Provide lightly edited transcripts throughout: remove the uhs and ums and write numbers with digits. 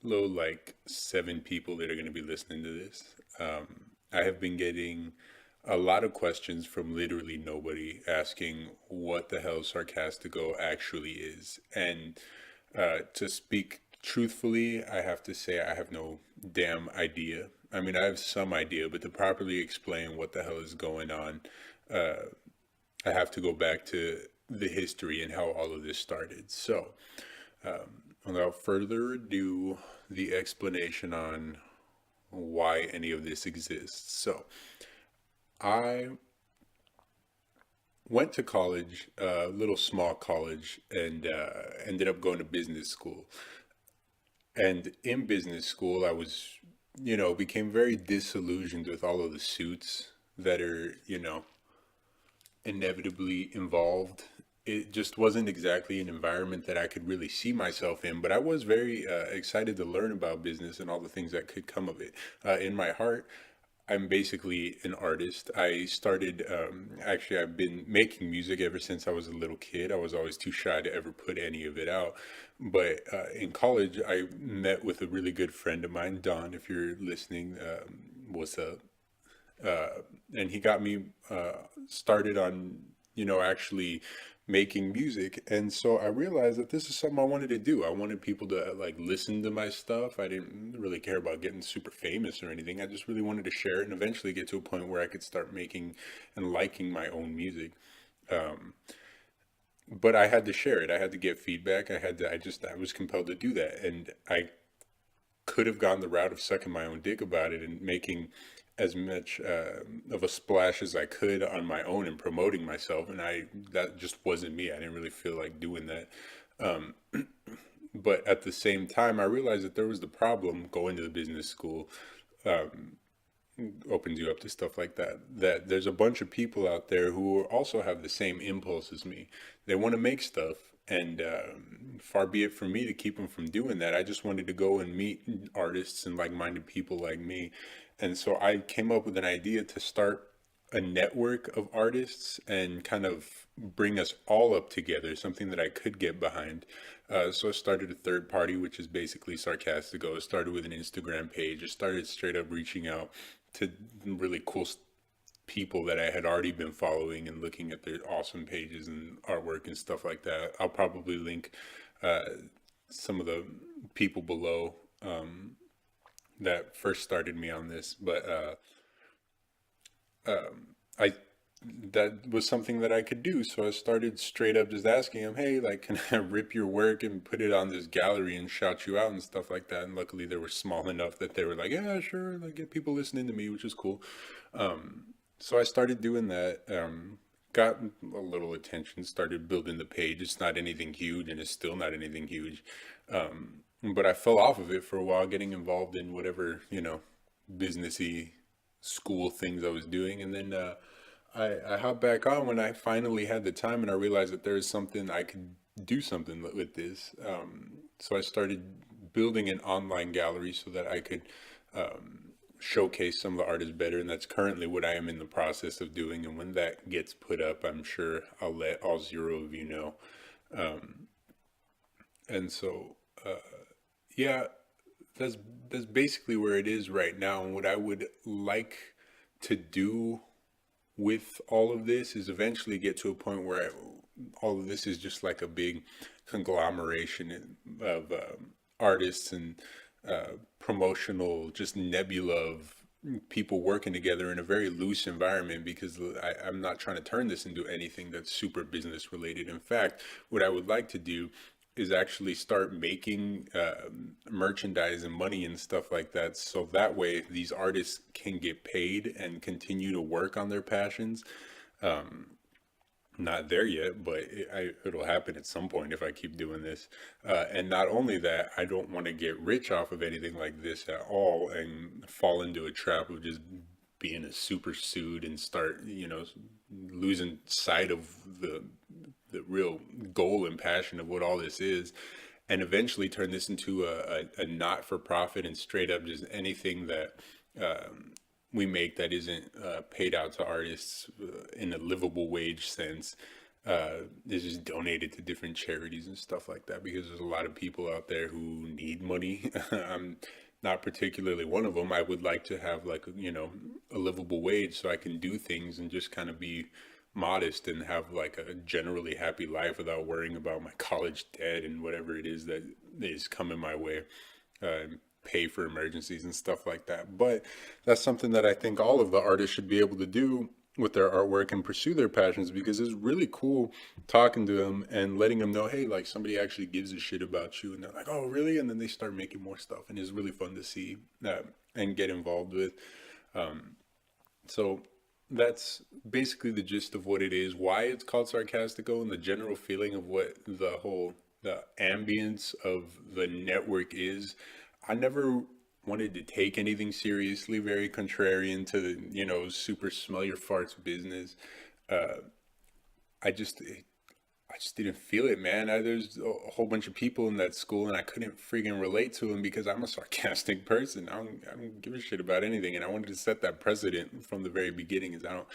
low like 7 people that are going to be listening to this. I have been getting a lot of questions from literally nobody asking what the hell Sarkastico actually is. And to speak truthfully, I have to say I have no damn idea. I mean, I have some idea, but to properly explain what the hell is going on, uh, I have to go back to the history and how all of this started. So, without further ado, the explanation on why any of this exists. So, I went to college, a little small college, and ended up going to business school. And in business school, I was, became very disillusioned with all of the suits that are, inevitably involved. It just wasn't exactly an environment that I could really see myself in, but I was very excited to learn about business and all the things that could come of it. In my heart, I'm basically an artist. I started, actually, I've been making music ever since I was a little kid. I was always too shy to ever put any of it out. But in college, I met with a really good friend of mine, Don, if you're listening, what's up? uh, and he got me started on actually making music. And so I realized that this is something I wanted to do. I wanted people to like listen to my stuff. I didn't really care about getting super famous or anything. I just really wanted to share it and eventually get to a point where I could start making and liking my own music. um, but I had to share it. I had to get feedback. I was compelled to do that. And I could have gone the route of sucking my own dick about it and making as much of a splash as I could on my own and promoting myself. And that just wasn't me. I didn't really feel like doing that. Um, but at the same time, I realized that there was the problem going to the business school. Um, Opens you up to stuff like that. That there's a bunch of people out there who also have the same impulse as me. They want to make stuff, and far be it from me to keep them from doing that. I just wanted to go and meet artists and like-minded people like me, and so I came up with an idea to start a network of artists and kind of bring us all up together, something that I could get behind. So I started a third party, which is basically Sarkastico. I started with an Instagram page. I started straight up reaching out to really cool people that I had already been following and looking at their awesome pages and artwork and stuff like that. I'll probably link uh, some of the people below that first started me on this, but I that was something that I could do. So I started straight up just asking him, hey, like, can I rip your work and put it on this gallery and shout you out and stuff like that? And luckily they were small enough that they were like, yeah, sure, like get people listening to me, which is cool. So I started doing that. Got a little attention, started building the page. It's not anything huge and it's still not anything huge. But I fell off of it for a while, getting involved in whatever, businessy school things I was doing. And then I hopped back on when I finally had the time and I realized that there is something I could do something with this. So I started building an online gallery so that I could showcase some of the artists better. And that's currently what I am in the process of doing. And when that gets put up, I'm sure I'll let all zero of you know. And so, yeah, that's that's basically where it is right now. And what I would like to do with all of this is eventually get to a point where all of this is just like a big conglomeration of artists and promotional just nebula of people working together in a very loose environment, because I'm not trying to turn this into anything that's super business related. In fact, what I would like to do is actually start making merchandise and money and stuff like that, so that way these artists can get paid and continue to work on their passions. Not there yet, but it'll happen at some point if I keep doing this. And not only that, I don't want to get rich off of anything like this at all and fall into a trap of just being a super suit and start, losing sight of the real goal and passion of what all this is, and eventually turn this into a not for profit and straight up just anything that we make that isn't paid out to artists in a livable wage sense. is just donated to different charities and stuff like that, because there's a lot of people out there who need money. I'm not particularly one of them. I would like to have like, you know, a livable wage so I can do things and just kind of be modest and have like a generally happy life without worrying about my college debt and whatever it is that is coming my way. Pay for emergencies and stuff like that. But that's something that I think all of the artists should be able to do with their artwork and pursue their passions, because it's really cool talking to them and letting them know, hey, like somebody actually gives a shit about you, and they're like, oh really? And then they start making more stuff, and it's really fun to see that and get involved with. So that's basically the gist of what it is, why it's called Sarkastico, and the general feeling of what the ambience of the network is. I never wanted to take anything seriously, very contrarian to the, you know, super smell your farts business. I just didn't feel it, man. There's a whole bunch of people in that school, and I couldn't freaking relate to them because I'm a sarcastic person. I don't give a shit about anything, and I wanted to set that precedent from the very beginning. Is I don't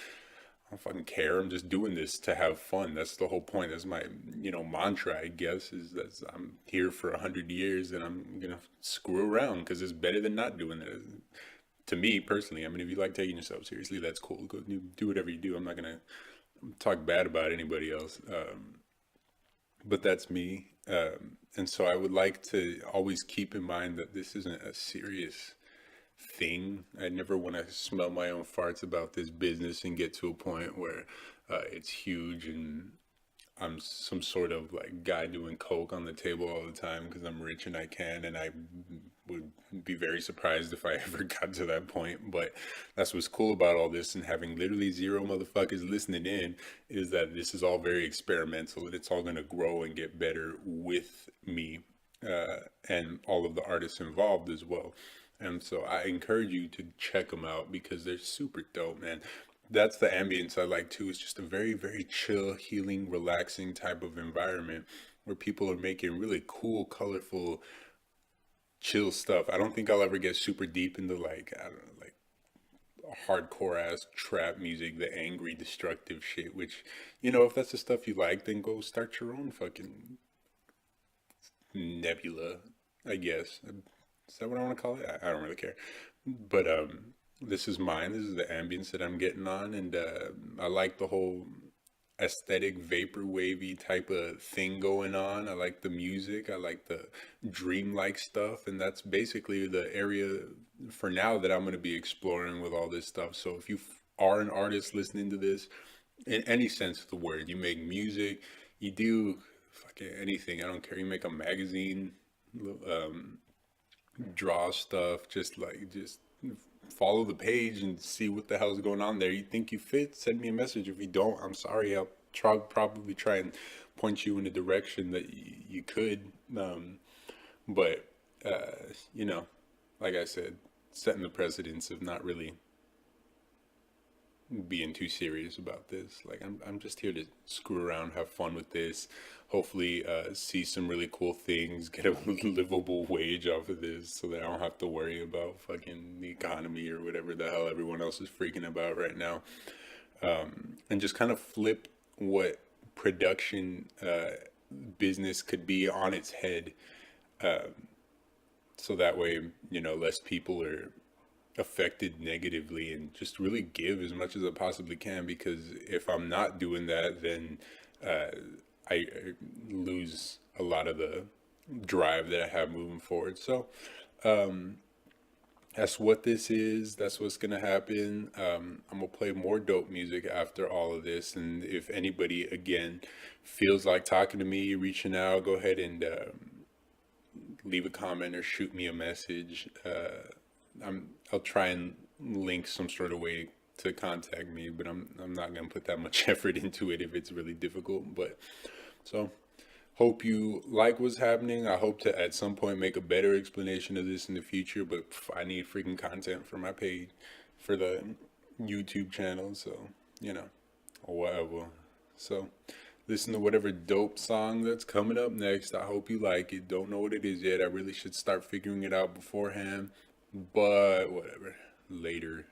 fucking care. I'm just doing this to have fun. That's the whole point. That's my, you know, mantra, I guess, is that I'm here for 100 years and I'm gonna screw around because it's better than not doing it. To me personally, I mean, if you like taking yourself seriously, that's cool. Go do whatever you do. I'm not gonna talk bad about anybody else. But that's me. And so I would like to always keep in mind that this isn't a serious thing. I never want to smell my own farts about this business and get to a point where it's huge and I'm some sort of like guy doing coke on the table all the time because I'm rich and I can, and I would be very surprised if I ever got to that point. But that's what's cool about all this, and having literally zero motherfuckers listening in, is that this is all very experimental and it's all going to grow and get better with me and all of the artists involved as well. And so I encourage you to check them out because they're super dope, man. That's the ambience I like too. It's just a very, very chill, healing, relaxing type of environment where people are making really cool, colorful, chill stuff. I don't think I'll ever get super deep into like, I don't know, like hardcore ass trap music, the angry, destructive shit, which, you know, if that's the stuff you like, then go start your own fucking nebula, I guess. Is that what I want to call it? I don't really care. But this is mine. This is the ambience that I'm getting on, and I like the whole aesthetic vapor wavy type of thing going on. I like the music. I like the dreamlike stuff, and that's basically the area for now that I'm going to be exploring with all this stuff. So if you are an artist listening to this, in any sense of the word, you make music, you do fucking anything. I don't care. You make a magazine, draw stuff, just follow the page and see what the hell's going on there. You think you fit, send me a message. If you don't, I'm sorry. I'll probably try and point you in a direction that you could. But you know, like I said, setting the precedence of not really being too serious about this. Like I'm just here to screw around, have fun with this, hopefully see some really cool things, get a livable wage off of this so that I don't have to worry about fucking the economy or whatever the hell everyone else is freaking about right now. And just kind of flip what production business could be on its head, so that way, you know, less people are affected negatively, and just really give as much as I possibly can, because if I'm not doing that, then I lose a lot of the drive that I have moving forward. So that's what this is. That's what's gonna happen. I'm gonna play more dope music after all of this, and if anybody again feels like talking to me, reaching out, go ahead and leave a comment or shoot me a message. I'll try and link some sort of way to contact me, but I'm not gonna put that much effort into it if it's really difficult. But so hope you like what's happening. I hope to at some point make a better explanation of this in the future, but I need freaking content for my page, for the YouTube channel, so you know, or whatever. So listen to whatever dope song that's coming up next. I hope you like it. Don't know what it is yet. I really should start figuring it out beforehand. But whatever. Later.